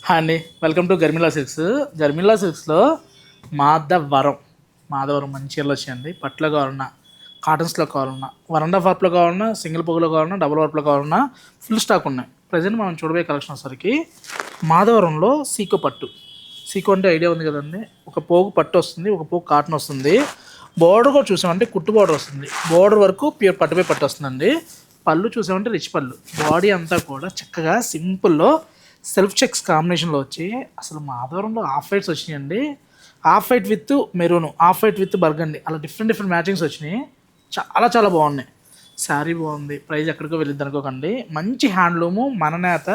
Hi అండి, welcome to గర్మిలా silks. గర్మిలా సిల్క్స్లో Madhavaram మంచి చీరలు వచ్చాయండి. పట్టులో కావాలన్నా, కాటన్స్లో కావాలన్నా, 1.5 వర్ప్లో కావాలన్నా, సింగిల్ పొగులో కావాలన్నా, డబుల్ వర్ప్లో కావాలన్నా ఫుల్ స్టాక్ ఉన్నాయి. ప్రజెంట్ మనం చూడబోయే కలెక్షన్ వచ్చేసరికి మాధవరంలో సీకో పట్టు. సీకో అంటే ఐడియా ఉంది కదండి, ఒక పోగు పట్టు వస్తుంది, ఒక పోగు కాటన్ వస్తుంది. బోర్డర్ కూడా చూసామంటే కుట్టు బోర్డర్ వస్తుంది. బోర్డర్ వరకు ప్యూర్ పట్టుపై పట్టు వస్తుందండి. పళ్ళు చూసామంటే రిచ్ పళ్ళు. బాడీ అంతా కూడా చక్కగా సింపుల్లో సెల్ఫ్ చెక్స్ కాంబినేషన్లో వచ్చి అసలు మాధవరంలో ఆఫ్ వైట్స్ వచ్చినాయండి. Off white with maroon, off white with burgundy, అలా డిఫరెంట్ మ్యాచింగ్స్ వచ్చినాయి. చాలా చాలా బాగున్నాయి. శారీ బాగుంది. ప్రైస్ ఎక్కడికో వెళ్ళిద్ది అనుకోకండి. మంచి హ్యాండ్లూము, మన నేత,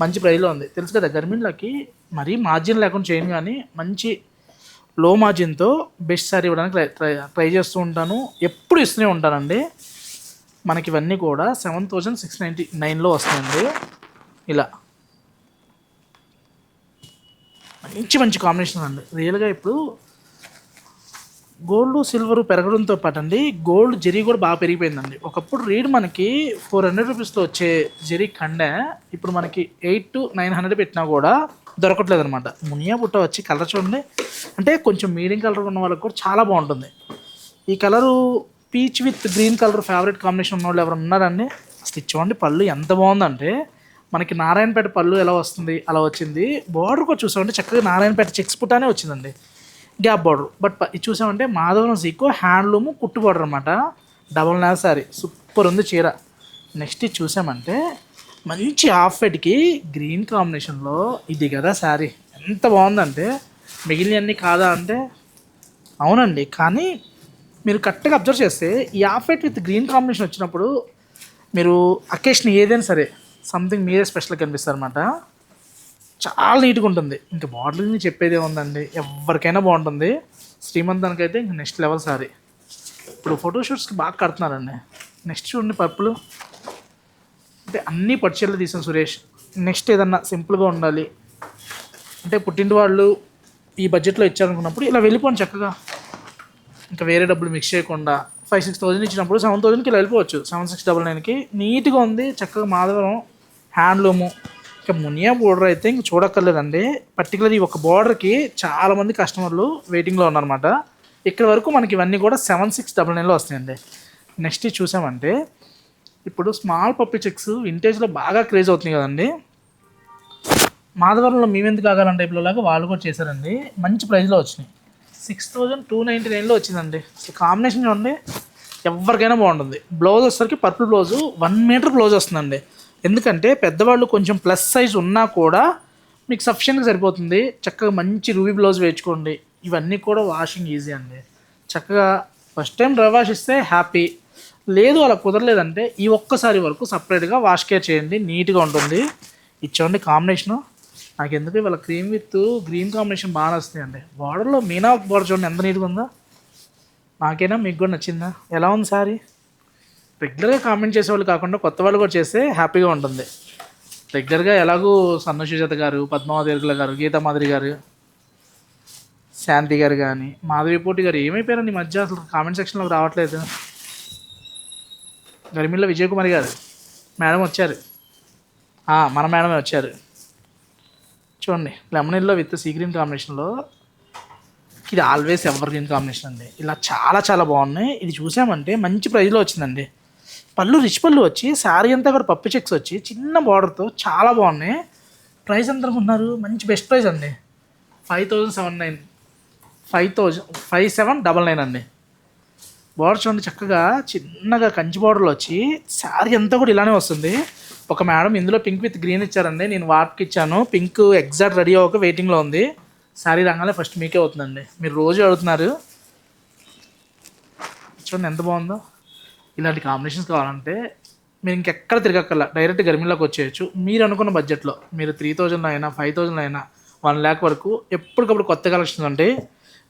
మంచి ప్రైస్లో ఉంది. తెలుసు కదా, గర్మిన్లకి మరీ మార్జిన్ లేకుండా చేయను, కానీ మంచి లో మార్జిన్తో బెస్ట్ శారీ ఇవ్వడానికి ట్రై చేస్తూ ఉంటాను. ఎప్పుడు ఇస్తూనే ఉంటానండి. మనకి ఇవన్నీ కూడా 7699లో వస్తాయండి. ఇలా మంచి కాంబినేషన్ అండి. రియల్గా ఇప్పుడు గోల్డ్ సిల్వర్ పెరగడంతో పాటు అండి, గోల్డ్ జరీ కూడా బాగా పెరిగిపోయిందండి. ఒకప్పుడు రేట్ మనకి 400 రూపీస్లో వచ్చే జరీ కండే ఇప్పుడు మనకి 800 to 900 పెట్టినా కూడా దొరకట్లేదు అనమాట. మునియా బుట్ట వచ్చి కలర్ చూడండి, అంటే కొంచెం మీడియం కలర్ ఉన్న వాళ్ళకి కూడా చాలా బాగుంటుంది. ఈ colour peach with green colour favourite combination ఉన్న వాళ్ళు ఎవరు ఉన్నారండి? అసలు చూడండి, పళ్ళు ఎంత బాగుందంటే మనకి నారాయణపేట పళ్ళు ఎలా వస్తుంది అలా వచ్చింది. బార్డర్ కూడా చూసామంటే చక్కగా నారాయణపేట చెక్స్ పుట్టానే వచ్చిందండి, గ్యాప్ బార్డర్. బట్ ఇది చూసామంటే మాధవరం సీకో హ్యాండ్లూము కుట్టు బార్డర్ అనమాట. డబల్ నేల శారీ సూపర్ ఉంది చీర. నెక్స్ట్ ఇది చూసామంటే మంచి హాఫ్ వైట్కి గ్రీన్ కాంబినేషన్లో ఇది కదా శారీ. ఎంత బాగుందంటే మిగిలినవన్నీ కాదా అంటే అవునండి, కానీ మీరు కరెక్ట్గా అబ్జర్వ్ చేస్తే ఈ half white with green combination వచ్చినప్పుడు మీరు అకేషన్ ఏదైనా సరే సంథింగ్ మీరే స్పెషల్గా కనిపిస్తారు అనమాట. చాలా నీట్గా ఉంటుంది. ఇంకా మోడలింగ్ చెప్పేదే ఉందండి, ఎవరికైనా బాగుంటుంది. శ్రీమంతానికి అయితే ఇంక నెక్స్ట్ లెవెల్ సారీ. ఇప్పుడు ఫోటోషూట్స్కి బాగా కడుతున్నారండి. నెక్స్ట్ చూడండి, పర్పులు అంటే అన్నీ పట్టుచీరలు తీసాను సురేష్. నెక్స్ట్ ఏదన్నా సింపుల్గా ఉండాలి అంటే పుట్టింటి వాళ్ళు ఈ బడ్జెట్లో ఇచ్చారనుకున్నప్పుడు ఇలా వెళ్ళిపోండి చక్కగా. ఇంకా వేరే డబ్బులు మిక్స్ చేయకుండా 5,000-6,000 ఇచ్చినప్పుడు 7,000కి ఇలా వెళ్ళిపోవచ్చు. 7699కి నీట్గా ఉంది. చక్కగా మాధవరం హ్యాండ్లూము. ఇక మునియా బోర్డర్ అయితే ఇంక చూడక్కర్లేదండి. పర్టికులర్ ఈ ఒక బోర్డర్కి చాలామంది కస్టమర్లు వెయిటింగ్లో ఉన్నారన్నమాట. ఇక్కడ వరకు మనకి ఇవన్నీ కూడా 7699లో వస్తాయండి. నెక్స్ట్ చూసామంటే ఇప్పుడు స్మాల్ పప్పి చెక్స్ వింటేజ్లో బాగా క్రేజ్ అవుతుంది కదండి. మాధవరంలో మేమెందుకు కాగాలని టైప్లో లాగా వాళ్ళు కూడా చేశారండి. మంచి ప్రైస్లో వచ్చినాయి. 6,299లో వచ్చిందండి. సో కాంబినేషన్ చూడండి, ఎవరికైనా బాగుంటుంది. బ్లౌజ్ వచ్చేసరికి పర్పుల్ బ్లౌజు 1 మీటర్ బ్లౌజ్ వస్తుందండి. ఎందుకంటే పెద్దవాళ్ళు కొంచెం ప్లస్ సైజ్ ఉన్నా కూడా మీకు సఫిషియెంట్గా సరిపోతుంది. చక్కగా మంచి రూబీ బ్లౌజ్ వేయించుకోండి. ఇవన్నీ కూడా వాషింగ్ ఈజీ అండి. చక్కగా ఫస్ట్ టైం డ్రై వాష్ ఇస్తే హ్యాపీ, లేదు అలా కుదరలేదంటే ఈ ఒక్కసారి వరకు సపరేట్గా వాష్ కేర్ చేయండి, నీట్గా ఉంటుంది. ఇచ్చోండి కాంబినేషను. నాకు ఎందుకు ఇవాళ క్రీమ్ విత్ గ్రీన్ కాంబినేషన్ బాగా నచ్చుతుంది అండి. బార్డర్లో మీనా బార్డర్ చూడండి ఎంత నీట్గా ఉందో. నాకైనా మీకు కూడా నచ్చిందా? ఎలా ఉంది సారీ? రెగ్యులర్గా కామెంట్ చేసేవాళ్ళు కాకుండా కొత్త వాళ్ళు కూడా చేస్తే హ్యాపీగా ఉంటుంది. రెగ్యులర్గా ఎలాగూ సన్న సుజాత గారు, పద్మావతి ఎరుకుల గారు, గీతామాధురి గారు, శాంతి గారు కానీ మాధవిపోటి గారు ఏమైపోయారండి ఈ మధ్య అసలు కామెంట్ సెక్షన్లోకి రావట్లేదు. గరిమిల్ల విజయకుమారి గారు మేడం వచ్చారు, మన మేడమే వచ్చారు. చూడండి, lemon yellow with sea green కాంబినేషన్లో. ఇది ఆల్వేస్ ఎవర్ గ్రీన్ కాంబినేషన్ అండి. ఇలా చాలా చాలా బాగున్నాయి. ఇది చూసామంటే మంచి ప్రైస్లో వచ్చిందండి. పళ్ళు రిచ్ పళ్ళు వచ్చి శారీ అంతా కూడా పప్పు చెక్స్ వచ్చి చిన్న బార్డర్తో చాలా బాగున్నాయి. ప్రైస్ ఎంత అనుకుంటున్నారు? మంచి బెస్ట్ ప్రైస్ అండి. 5,799 5799 అండి. బార్డర్ చూడండి, చక్కగా చిన్నగా కంచి బార్డర్లో వచ్చి శారీ అంతా కూడా ఇలానే వస్తుంది. ఒక మేడం ఇందులో పింక్ విత్ గ్రీన్ ఇచ్చారండి, నేను వాటికి ఇచ్చాను. పింక్ ఎగ్జాక్ట్ రెడీ అవ్వక వెయిటింగ్లో ఉంది. శారీ రాగానే ఫస్ట్ మీకే అవుతుందండి. మీరు రోజు అడుగుతున్నారు. చూడండి ఎంత బాగుందో. ఇలాంటి కాంబినేషన్స్ కావాలంటే మీరు ఇంకెక్కడ తిరగక్కర్లా, డైరెక్ట్ గర్మిల్లోకి వచ్చేయచ్చు. మీరు అనుకున్న బడ్జెట్లో మీరు 3,000 అయినా 5,000 అయినా 1 lakh వరకు ఎప్పటికప్పుడు కొత్త కలెక్షన్స్ ఉంటాయి.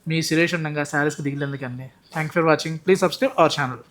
మీ సురేష్ ఉండగా శారీస్కి దిగిలేందుకండి. Thank for watching. Please subscribe our channel.